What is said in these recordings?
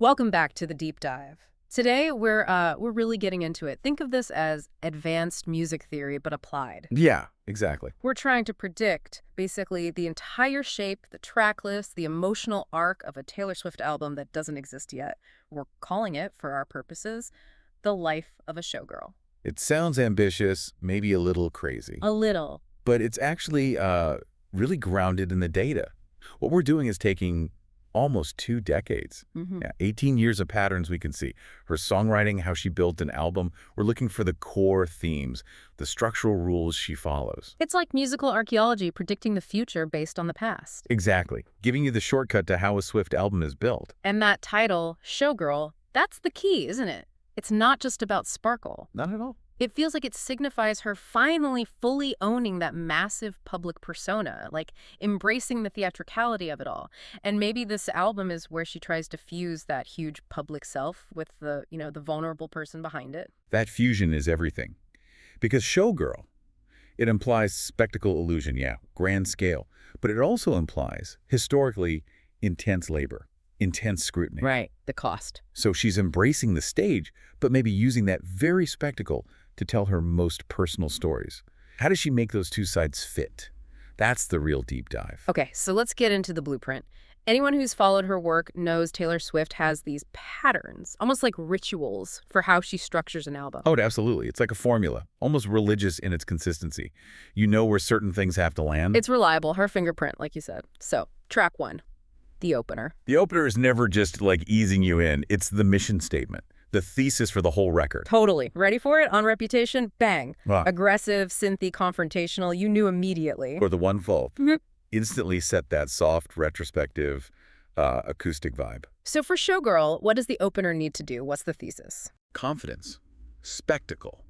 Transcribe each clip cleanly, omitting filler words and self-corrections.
Welcome back to the deep dive. Today we're really getting into it. Think of this as advanced music theory but applied. Yeah, exactly. We're trying to predict basically the entire shape, the track list, the emotional arc of a Taylor Swift album that doesn't exist yet. We're calling it, for our purposes, the life of a showgirl. It sounds ambitious, maybe a little crazy, A little. but it's actually really grounded in the data. What we're doing is taking almost 2 decades, 18 years of patterns we can see. Her songwriting, how she built an album. We're looking for the core themes, the structural rules she follows. It's like musical archaeology predicting the future based on the past. Exactly. Giving you the shortcut to how a Swift album is built. And that title, Showgirl, that's the key, isn't it? It's not just about sparkle. Not at all. It feels like it signifies her finally fully owning that massive public persona, like embracing the theatricality of it all. And maybe this album is where she tries to fuse that huge public self with the vulnerable person behind it. That fusion is everything. Because Showgirl, it implies spectacle illusion, yeah, grand scale. But it also implies, historically, intense labor, intense scrutiny. Right, the cost. So she's embracing the stage, but maybe using that very spectacle to tell her most personal stories. How does she make those two sides fit? That's the real deep dive. Okay, so let's get into the blueprint. Anyone who's followed her work knows Taylor Swift has these patterns, almost like rituals, for how she structures an album. Oh, absolutely. It's like a formula, almost religious in its consistency. You know where certain things have to land. It's reliable, her fingerprint, like you said. So, track 1, the opener. The opener is never just like easing you in. It's the mission statement, the thesis for the whole record. Totally. Ready for it? On Reputation? Bang. Ah. Aggressive, synthy, confrontational. You knew immediately. Or the one vault. Instantly set that soft, retrospective, acoustic vibe. So for Showgirl, what does the opener need to do? What's the thesis? Confidence, spectacle,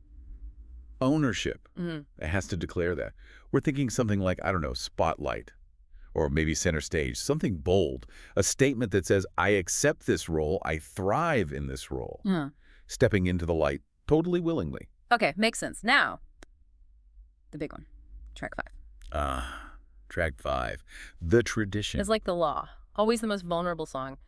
ownership. It has to declare that. We're thinking something like, I don't know, spotlight, or maybe center stage, something bold, a statement that says, I accept this role, I thrive in this role, stepping into the light totally willingly. Okay, makes sense. Now, the big one, track 5. Track 5, The Tradition. It's like the law. Always the most vulnerable song.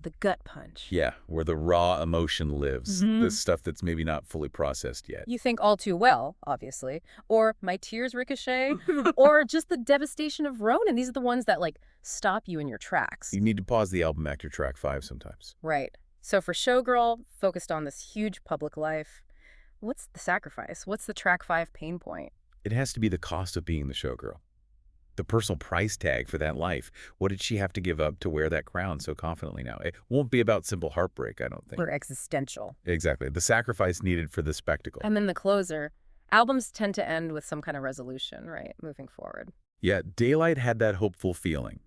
The gut punch. Yeah, where the raw emotion lives, the stuff that's maybe not fully processed yet. You think All Too Well, obviously, or My Tears Ricochet, or just the devastation of Ronan. These are the ones that, stop you in your tracks. You need to pause the album after track 5 sometimes. Right. So for Showgirl, focused on this huge public life, what's the sacrifice? What's the track 5 pain point? It has to be the cost of being the showgirl. The personal price tag for that life. What did she have to give up to wear that crown so confidently now? It won't be about simple heartbreak, I don't think. Or existential. Exactly. The sacrifice needed for the spectacle. And then the closer. Albums tend to end with some kind of resolution, right? Moving forward. Yeah, Daylight had that hopeful feeling.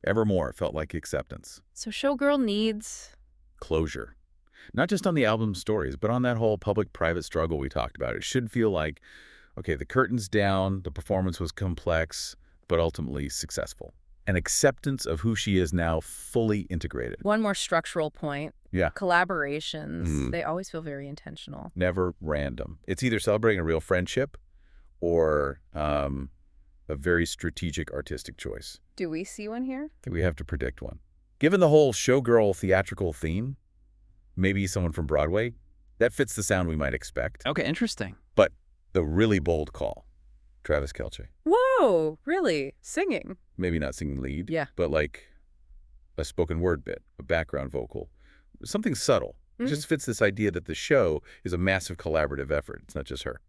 Evermore felt like acceptance. So Showgirl needs Closure. Not just on the album's stories, but on that whole public-private struggle we talked about. It should feel like, okay, the curtain's down, the performance was complex, but ultimately successful. An acceptance of who she is now fully integrated. one more structural point. Yeah. Collaborations. They always feel very intentional. Never random. It's either celebrating a real friendship or a very strategic artistic choice. Do we see one here? We have to predict one. Given the whole showgirl theatrical theme, maybe someone from Broadway, that fits the sound we might expect. Okay, interesting. But the really bold call, Travis Kelce. Whoa, really? Singing? Maybe not singing lead, Yeah. but like a spoken word bit, a background vocal, something subtle. It just fits this idea that the show is a massive collaborative effort. It's not just her.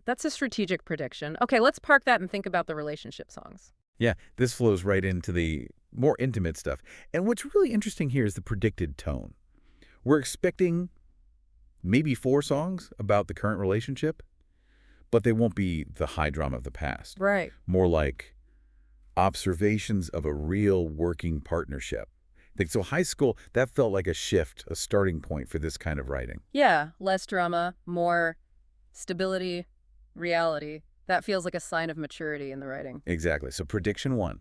That's a strategic prediction. Okay, let's park that and think about the relationship songs. Yeah, this flows right into the more intimate stuff. And what's really interesting here is the predicted tone. We're expecting maybe 4 songs about the current relationship, but they won't be the high drama of the past. Right. More like observations of a real working partnership. So high school, that felt like a shift, a starting point for this kind of writing. Yeah, less drama, more stability, reality. That feels like a sign of maturity in the writing. Exactly. So prediction 1,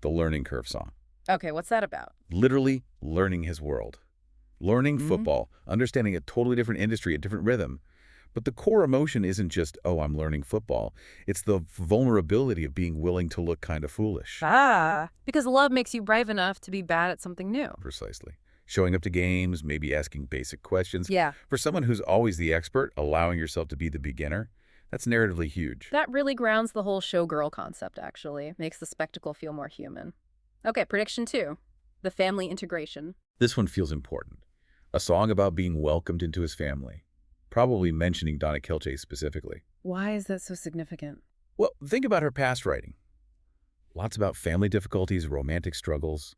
the learning curve song. Okay, what's that about? Literally learning his world. Learning football, understanding a totally different industry, a different rhythm. But the core emotion isn't just, oh, I'm learning football. It's the vulnerability of being willing to look kind of foolish. Because love makes you brave enough to be bad at something new. Precisely. Showing up to games, maybe asking basic questions. Yeah. For someone who's always the expert, allowing yourself to be the beginner, that's narratively huge. That really grounds the whole showgirl concept, actually. Makes the spectacle feel more human. Okay, prediction 2. The family integration. This one feels important. A song about being welcomed into his family. Probably mentioning Donna Kelce specifically. Why is that so significant? Well, think about her past writing. Lots about family difficulties, romantic struggles.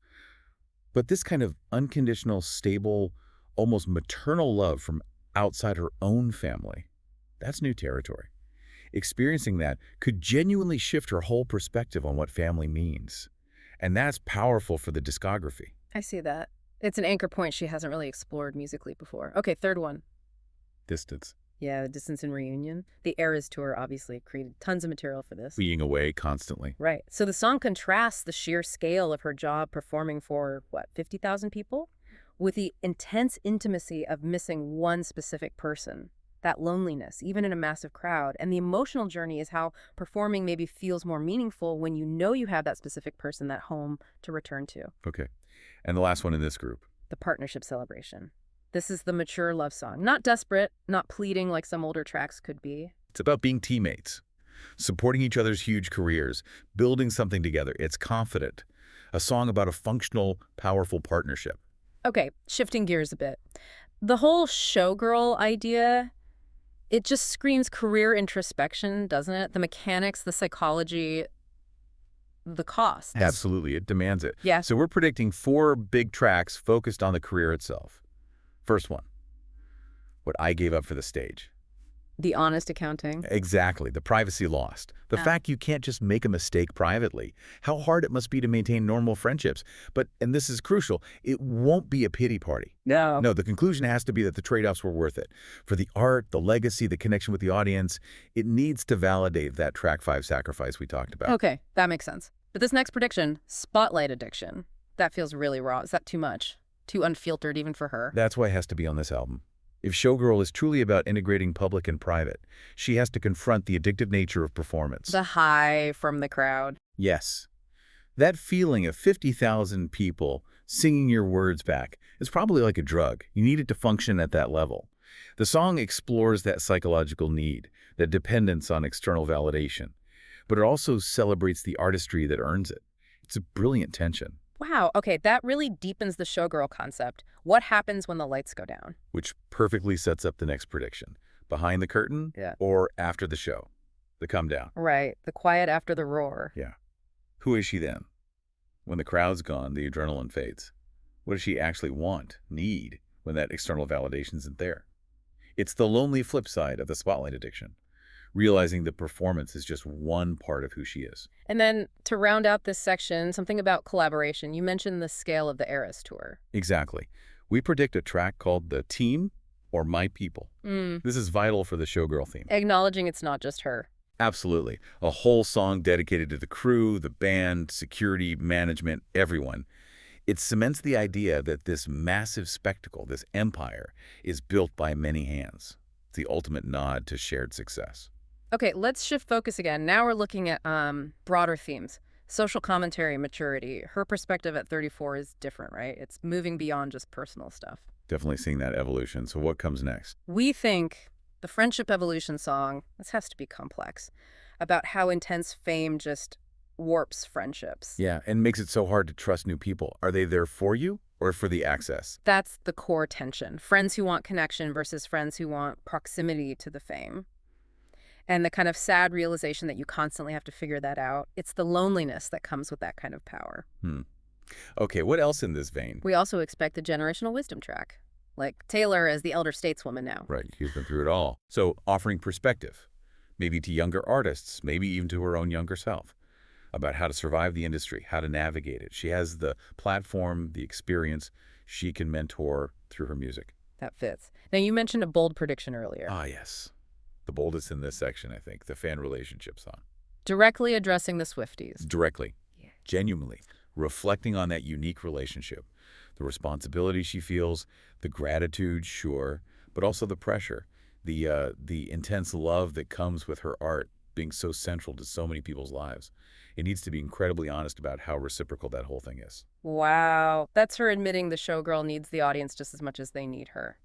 But this kind of unconditional, stable, almost maternal love from outside her own family, that's new territory. Experiencing that could genuinely shift her whole perspective on what family means. And that's powerful for the discography. I see that. It's an anchor point she hasn't really explored musically before. Okay, third one. Distance. Yeah, the Distance and Reunion. The Eras Tour obviously created tons of material for this. Being away constantly. Right. So the song contrasts the sheer scale of her job performing for, 50,000 people? With the intense intimacy of missing one specific person. That loneliness, even in a massive crowd. And the emotional journey is how performing maybe feels more meaningful when you know you have that specific person at home to return to. Okay. And the last one in this group. The Partnership Celebration. This is the mature love song. Not desperate, not pleading like some older tracks could be. It's about being teammates, supporting each other's huge careers, building something together. It's confident. A song about a functional, powerful partnership. Okay, shifting gears a bit. The whole showgirl idea, it just screams career introspection, doesn't it? The mechanics, the psychology, the costs. Absolutely. It demands it. Yeah. So we're predicting 4 big tracks focused on the career itself. First one, what I gave up for the stage. The honest accounting. Exactly. The privacy lost. The fact you can't just make a mistake privately. How hard it must be to maintain normal friendships. But, and this is crucial, it won't be a pity party. No. No, the conclusion has to be that the trade-offs were worth it. For the art, the legacy, the connection with the audience, it needs to validate that track 5 sacrifice we talked about. Okay, that makes sense. But this next prediction, spotlight addiction, that feels really raw. Is that too much? Too unfiltered even for her? That's why it has to be on this album. If Showgirl is truly about integrating public and private, she has to confront the addictive nature of performance. The high from the crowd. Yes. That feeling of 50,000 people singing your words back is probably like a drug. You need it to function at that level. The song explores that psychological need, that dependence on external validation, but it also celebrates the artistry that earns it. It's a brilliant tension. Wow, okay, that really deepens the showgirl concept. What happens when the lights go down? Which perfectly sets up the next prediction. Behind the curtain or after the show? The come down. Right, the quiet after the roar. Yeah. Who is she then? When the crowd's gone, the adrenaline fades. What does she actually want, need, when that external validation isn't there? It's the lonely flip side of the spotlight addiction. Realizing the performance is just one part of who she is. And then to round out this section, something about collaboration. You mentioned the scale of the Eras Tour. Exactly. We predict a track called The Team or My People. This is vital for the Showgirl theme. Acknowledging it's not just her. Absolutely. A whole song dedicated to the crew, the band, security, management, everyone. It cements the idea that this massive spectacle, this empire, is built by many hands. It's the ultimate nod to shared success. Okay, let's shift focus again. Now we're looking at broader themes. Social commentary, maturity. Her perspective at 34 is different, right? It's moving beyond just personal stuff. Definitely seeing that evolution. So what comes next? We think the Friendship Evolution song, this has to be complex, about how intense fame just warps friendships. Yeah, and makes it so hard to trust new people. Are they there for you or for the access? That's the core tension. Friends who want connection versus friends who want proximity to the fame. And the kind of sad realization that you constantly have to figure that out. It's the loneliness that comes with that kind of power. Okay, what else in this vein? We also expect the generational wisdom track, like Taylor as the elder stateswoman now. Right, she's been through it all. So offering perspective, maybe to younger artists, maybe even to her own younger self, about how to survive the industry, how to navigate it. She has the platform, the experience. She can mentor through her music. That fits. Now, you mentioned a bold prediction earlier. Ah, yes. The boldest in this section, I think, the fan relationship song. Directly addressing the Swifties. Directly, genuinely, reflecting on that unique relationship, the responsibility she feels, the gratitude, sure, but also the pressure. The intense love that comes with her art being so central to so many people's lives. It needs to be incredibly honest about how reciprocal that whole thing is. Wow. That's her admitting the showgirl needs the audience just as much as they need her.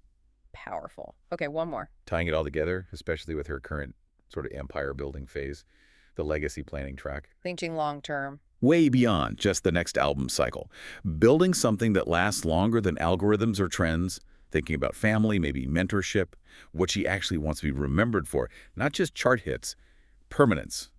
Powerful. Okay, one more. Tying it all together, especially with her current sort of empire building phase, the legacy planning track. Thinking long term. Way beyond just the next album cycle. Building something that lasts longer than algorithms or trends, thinking about family, maybe mentorship, what she actually wants to be remembered for, not just chart hits, permanence.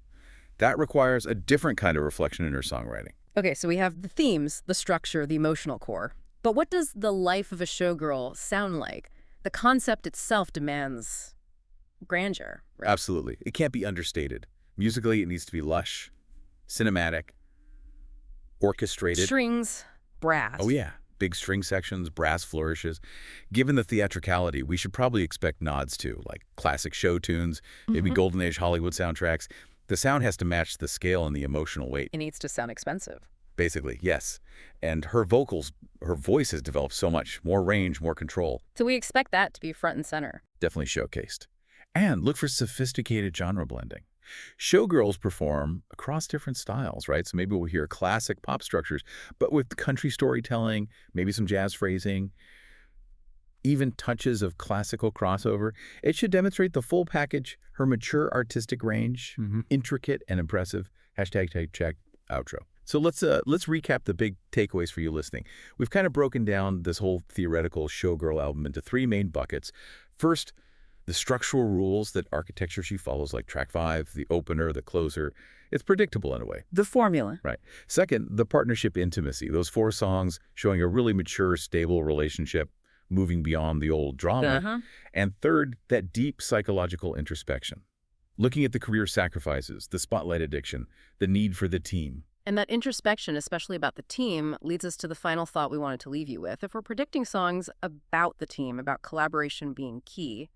That requires a different kind of reflection in her songwriting. Okay, so we have the themes, the structure, the emotional core. But what does the life of a showgirl sound like? The concept itself demands grandeur, right? Absolutely. It can't be understated. Musically, it needs to be lush, cinematic, orchestrated. Strings, brass. Oh, yeah. Big string sections, brass flourishes. Given the theatricality, we should probably expect nods to, like classic show tunes, maybe Golden Age Hollywood soundtracks. The sound has to match the scale and the emotional weight. It needs to sound expensive. Basically, yes. And her voice has developed so much, more range, more control. So we expect that to be front and center. Definitely showcased. And look for sophisticated genre blending. Showgirls perform across different styles, right? So maybe we'll hear classic pop structures, but with country storytelling, maybe some jazz phrasing, even touches of classical crossover. It should demonstrate the full package, her mature artistic range, intricate and impressive. Hashtag tag check outro. So let's recap the big takeaways for you listening. We've kind of broken down this whole theoretical Showgirl album into three main buckets. First, the structural rules that architecture she follows, like track 5, the opener, the closer. It's predictable in a way. The formula. Right. Second, the partnership intimacy. Those 4 songs showing a really mature, stable relationship, moving beyond the old drama. And third, that deep psychological introspection. Looking at the career sacrifices, the spotlight addiction, the need for the team. And that introspection, especially about the team, leads us to the final thought we wanted to leave you with. If we're predicting songs about the team, about collaboration being key,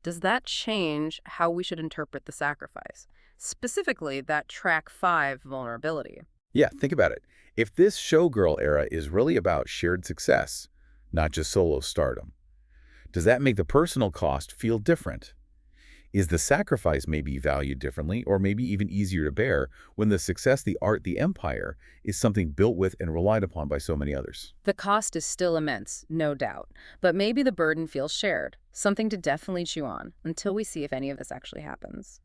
does that change how we should interpret the sacrifice? Specifically, that track 5 vulnerability. Yeah, think about it. If this Showgirl era is really about shared success, not just solo stardom, does that make the personal cost feel different? Is the sacrifice maybe valued differently or maybe even easier to bear when the success, the art, the empire is something built with and relied upon by so many others? The cost is still immense, no doubt, but maybe the burden feels shared, something to definitely chew on until we see if any of this actually happens.